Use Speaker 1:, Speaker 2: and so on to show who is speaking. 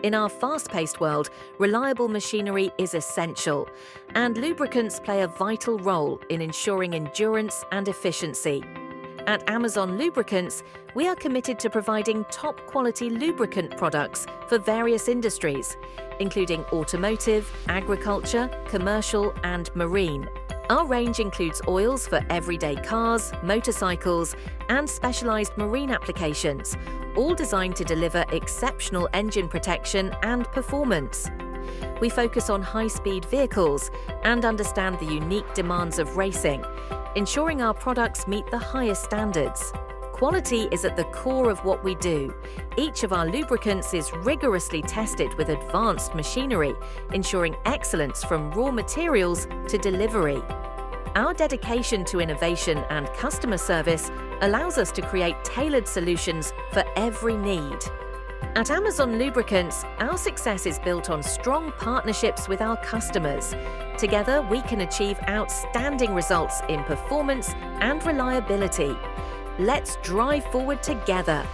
Speaker 1: In our fast-paced world, reliable machinery is essential, and lubricants play a vital role in ensuring endurance and efficiency. At Amazon Lubricants, we are committed to providing top-quality lubricant products for various industries, including automotive, agriculture, commercial, and marine. Our range includes oils for everyday cars, motorcycles, and specialized marine applications, all designed to deliver exceptional engine protection and performance. We focus on high-speed vehicles and understand the unique demands of racing, ensuring our products meet the highest standards. Quality is at the core of what we do. Each of our lubricants is rigorously tested with advanced machinery, ensuring excellence from raw materials to delivery. Our dedication to innovation and customer service allows us to create tailored solutions for every need. At Amazon Lubricants, our success is built on strong partnerships with our customers. Together, we can achieve outstanding results in performance and reliability. Let's drive forward together